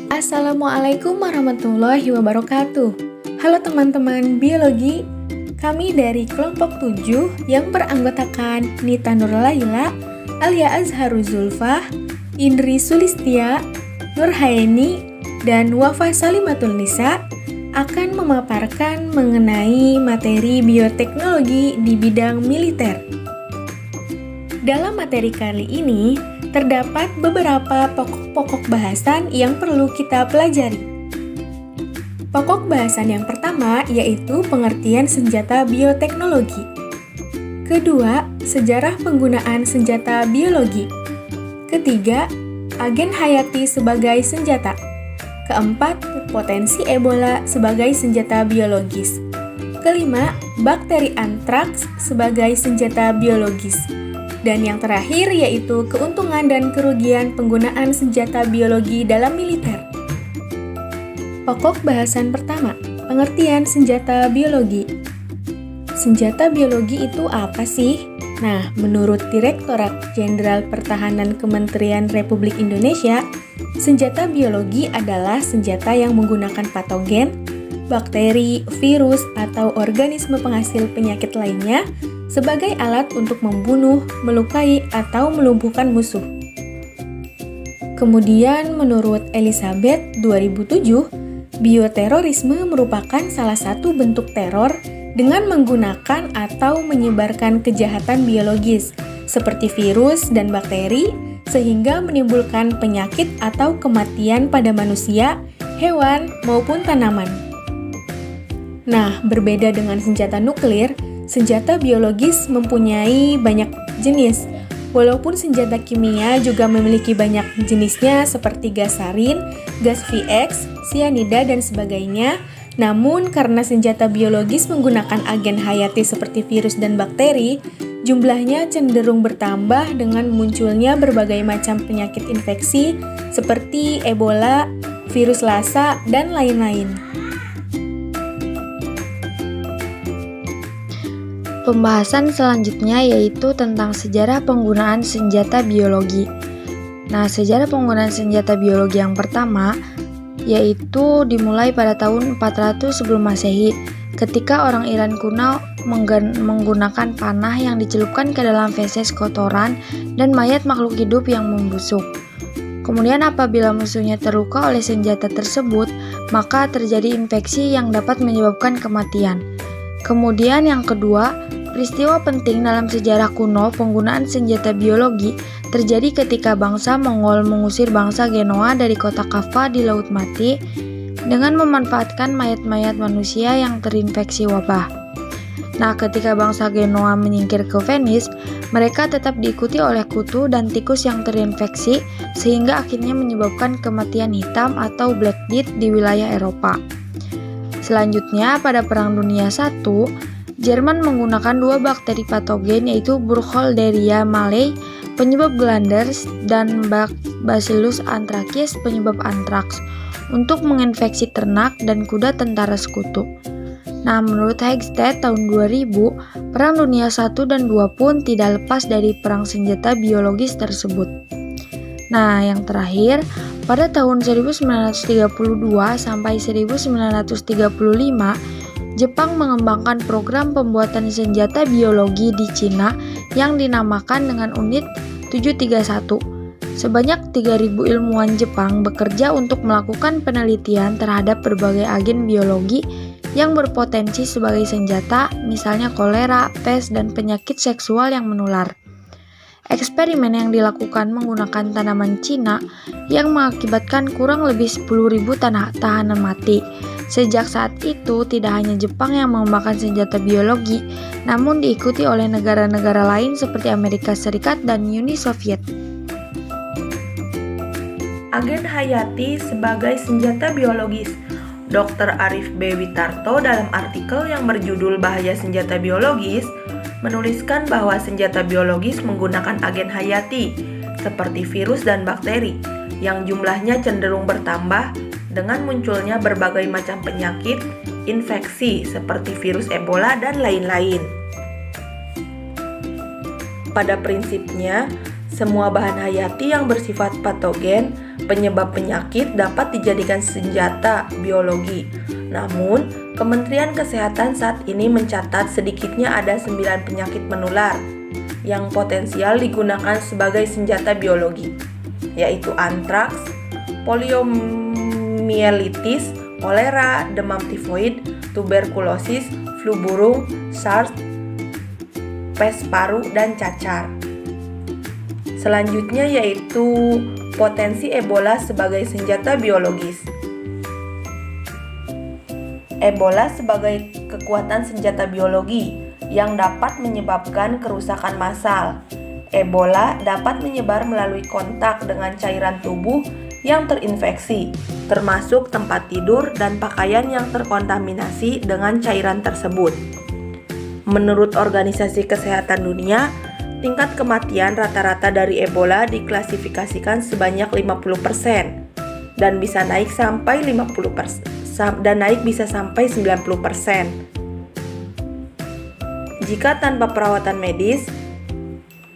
Assalamualaikum warahmatullahi wabarakatuh. Halo teman-teman biologi, kami dari kelompok 7 yang beranggotakan Nita Nurlaila, Alia Azharu Zulfah, Indri Sulistia, Nurhaeni, dan Wafa Salimatul Nisa akan memaparkan mengenai materi bioteknologi di bidang militer. Dalam materi kali ini, terdapat beberapa pokok-pokok bahasan yang perlu kita pelajari. Pokok bahasan yang pertama yaitu pengertian senjata bioteknologi. Kedua, sejarah penggunaan senjata biologi. Ketiga, agen hayati sebagai senjata. Keempat, potensi Ebola sebagai senjata biologis. Kelima, bakteri antraks sebagai senjata biologis. Dan yang terakhir yaitu keuntungan dan kerugian penggunaan senjata biologi dalam militer. Pokok bahasan pertama, pengertian senjata biologi. Senjata biologi itu apa sih? Nah, menurut Direktorat Jenderal Pertahanan Kementerian Republik Indonesia, senjata biologi adalah senjata yang menggunakan patogen, bakteri, virus, atau organisme penghasil penyakit lainnya sebagai alat untuk membunuh, melukai, atau melumpuhkan musuh. Kemudian menurut Elizabeth 2007, bioterorisme merupakan salah satu bentuk teror dengan menggunakan atau menyebarkan kejahatan biologis seperti virus dan bakteri sehingga menimbulkan penyakit atau kematian pada manusia, hewan, maupun tanaman. Nah, berbeda dengan senjata nuklir, senjata biologis mempunyai banyak jenis. Walaupun senjata kimia juga memiliki banyak jenisnya seperti gas sarin, gas VX, sianida, dan sebagainya, namun karena senjata biologis menggunakan agen hayati seperti virus dan bakteri, jumlahnya cenderung bertambah dengan munculnya berbagai macam penyakit infeksi seperti Ebola, virus Lassa, dan lain-lain. Pembahasan selanjutnya yaitu tentang sejarah penggunaan senjata biologi. Nah, sejarah penggunaan senjata biologi yang pertama yaitu dimulai pada tahun 400 sebelum Masehi ketika orang Iran kuno menggunakan panah yang dicelupkan ke dalam feses kotoran dan mayat makhluk hidup yang membusuk. Kemudian apabila musuhnya terluka oleh senjata tersebut, maka terjadi infeksi yang dapat menyebabkan kematian. Kemudian yang kedua, peristiwa penting dalam sejarah kuno penggunaan senjata biologi terjadi ketika bangsa Mongol mengusir bangsa Genoa dari kota Kaffa di Laut Mati dengan memanfaatkan mayat-mayat manusia yang terinfeksi wabah. Nah, ketika bangsa Genoa menyingkir ke Venice, mereka tetap diikuti oleh kutu dan tikus yang terinfeksi sehingga akhirnya menyebabkan kematian hitam atau Black Death di wilayah Eropa. Selanjutnya, pada Perang Dunia I, Jerman menggunakan dua bakteri patogen yaitu Burkholderia malei, penyebab glanders, dan Bacillus anthracis, penyebab antraks, untuk menginfeksi ternak dan kuda tentara sekutu. Nah, menurut Hegstead tahun 2000, Perang Dunia I dan II pun tidak lepas dari perang senjata biologis tersebut. Nah, yang terakhir, pada tahun 1932 sampai 1935, Jepang mengembangkan program pembuatan senjata biologi di Cina yang dinamakan dengan unit 731. Sebanyak 3.000 ilmuwan Jepang bekerja untuk melakukan penelitian terhadap berbagai agen biologi yang berpotensi sebagai senjata, misalnya kolera, pes, dan penyakit seksual yang menular. Eksperimen yang dilakukan menggunakan tanaman Cina yang mengakibatkan kurang lebih 10.000 tahanan mati. Sejak saat itu, tidak hanya Jepang yang mengembangkan senjata biologi, namun diikuti oleh negara-negara lain seperti Amerika Serikat dan Uni Soviet. Agen hayati sebagai senjata biologis. Dr. Arif B. Witarto dalam artikel yang berjudul Bahaya Senjata Biologis menuliskan bahwa senjata biologis menggunakan agen hayati seperti virus dan bakteri yang jumlahnya cenderung bertambah dengan munculnya berbagai macam penyakit, infeksi seperti virus Ebola dan lain-lain. Pada prinsipnya, Semua bahan hayati yang bersifat patogen, penyebab penyakit dapat dijadikan senjata biologi. Namun, Kementerian Kesehatan saat ini mencatat sedikitnya ada 9 penyakit menular yang potensial digunakan sebagai senjata biologi, yaitu antraks, poliomielitis, kolera, demam tifoid, tuberkulosis, flu burung, SARS, pes paru, dan cacar. Selanjutnya yaitu potensi Ebola sebagai senjata biologis. Ebola sebagai kekuatan senjata biologi yang dapat menyebabkan kerusakan massal. Ebola dapat menyebar melalui kontak dengan cairan tubuh yang terinfeksi, termasuk tempat tidur dan pakaian yang terkontaminasi dengan cairan tersebut. Menurut Organisasi Kesehatan Dunia, tingkat kematian rata-rata dari Ebola diklasifikasikan sebanyak 50% dan bisa naik sampai 50% dan naik bisa sampai 90%. Jika tanpa perawatan medis,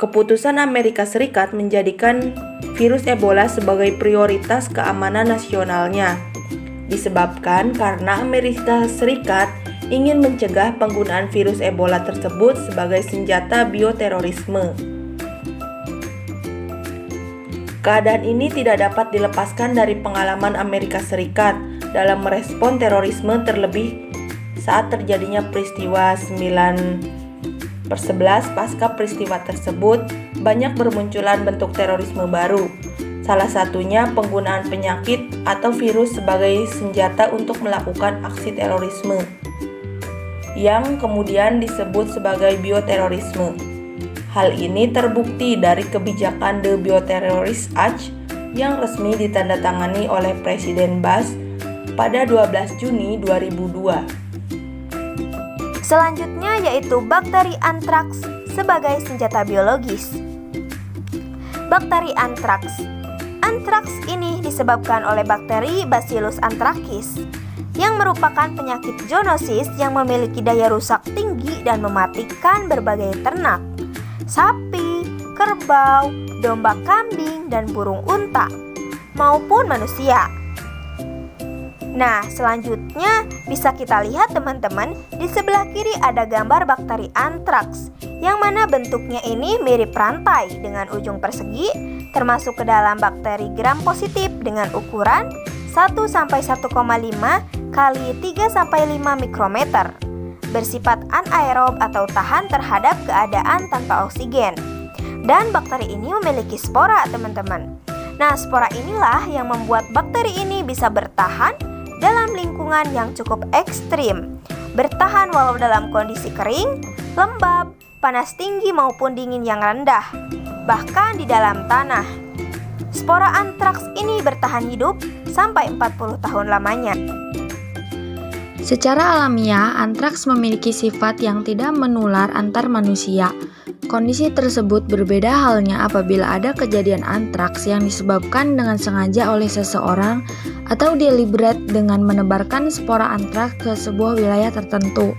keputusan Amerika Serikat menjadikan virus Ebola sebagai prioritas keamanan nasionalnya, disebabkan karena Amerika Serikat ingin mencegah penggunaan virus Ebola tersebut sebagai senjata bioterorisme. Keadaan ini tidak dapat dilepaskan dari pengalaman Amerika Serikat dalam merespon terorisme, terlebih saat terjadinya peristiwa 9/11. Pasca peristiwa tersebut, banyak bermunculan bentuk terorisme baru. Salah satunya penggunaan penyakit atau virus sebagai senjata untuk melakukan aksi terorisme, yang kemudian disebut sebagai bioterorisme. Hal ini terbukti dari kebijakan The Bioterrorist Act yang resmi ditandatangani oleh Presiden Bush pada 12 Juni 2002. Selanjutnya yaitu bakteri antraks sebagai senjata biologis. Bakteri antraks. Antraks ini disebabkan oleh bakteri Bacillus anthracis yang merupakan penyakit zoonosis yang memiliki daya rusak tinggi dan mematikan berbagai ternak, sapi, kerbau, domba kambing, dan burung unta, maupun manusia. Nah, selanjutnya bisa kita lihat teman-teman, di sebelah kiri ada gambar bakteri antraks, yang mana bentuknya ini mirip rantai dengan ujung persegi, termasuk ke dalam bakteri gram positif dengan ukuran 1-1,5 kali 3-5 mikrometer, bersifat anaerob atau tahan terhadap keadaan tanpa oksigen. Dan bakteri ini memiliki spora, teman-teman. Nah, spora inilah yang membuat bakteri ini bisa bertahan dalam lingkungan yang cukup ekstrim, bertahan walau dalam kondisi kering, lembab, panas tinggi maupun dingin yang rendah, bahkan di dalam tanah. Spora antraks ini bertahan hidup sampai 40 tahun lamanya. Secara alamiah, antraks memiliki sifat yang tidak menular antar manusia. Kondisi tersebut berbeda halnya apabila ada kejadian antraks yang disebabkan dengan sengaja oleh seseorang atau deliberate dengan menebarkan spora antraks ke sebuah wilayah tertentu.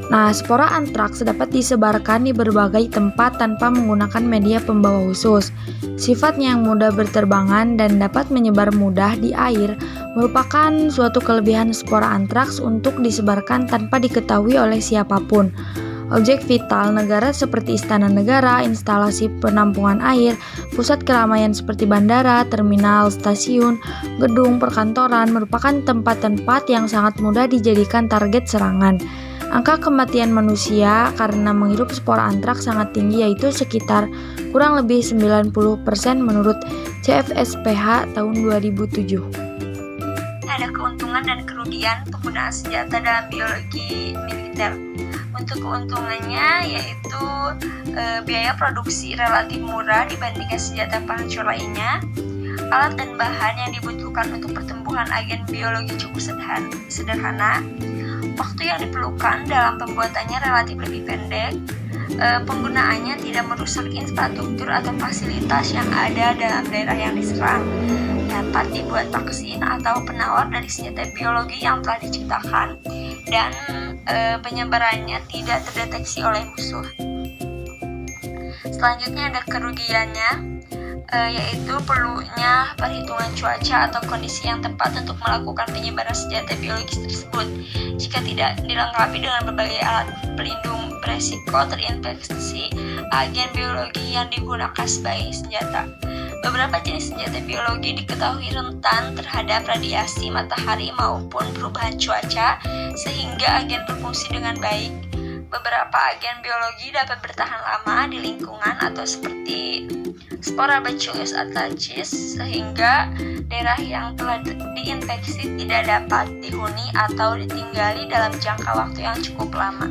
Nah, spora antraks dapat disebarkan di berbagai tempat tanpa menggunakan media pembawa khusus. Sifatnya yang mudah berterbangan dan dapat menyebar mudah di air merupakan suatu kelebihan spora antraks untuk disebarkan tanpa diketahui oleh siapapun. Objek vital negara seperti istana negara, instalasi penampungan air, pusat keramaian seperti bandara, terminal, stasiun, gedung, perkantoran merupakan tempat-tempat yang sangat mudah dijadikan target serangan. Angka kematian manusia karena menghirup spora antraks sangat tinggi, yaitu sekitar kurang lebih 90% menurut CFSPH tahun 2007. Ada keuntungan dan kerugian penggunaan senjata dalam biologi militer. Untuk keuntungannya yaitu biaya produksi relatif murah dibandingkan senjata pelacur lainnya. Alat dan bahan yang dibutuhkan untuk pertumbuhan agen biologi cukup sederhana. Waktu yang diperlukan dalam pembuatannya relatif lebih pendek. Penggunaannya tidak merusak infrastruktur atau fasilitas yang ada dalam daerah yang diserang. Dapat dibuat vaksin atau penawar dari senjata biologi yang telah diciptakan, dan penyebarannya tidak terdeteksi oleh musuh. Selanjutnya ada kerugiannya, yaitu perlunya perhitungan cuaca atau kondisi yang tepat untuk melakukan penyebaran senjata biologis tersebut. Jika tidak dilengkapi dengan berbagai alat pelindung, beresiko terinfeksi agen biologi yang digunakan sebagai senjata. Beberapa jenis senjata biologi diketahui rentan terhadap radiasi matahari maupun perubahan cuaca, sehingga agen berfungsi dengan baik. Beberapa agen biologi dapat bertahan lama di lingkungan atau seperti spora Bacillus athacis, sehingga daerah yang telah diinfeksi tidak dapat dihuni atau ditinggali dalam jangka waktu yang cukup lama.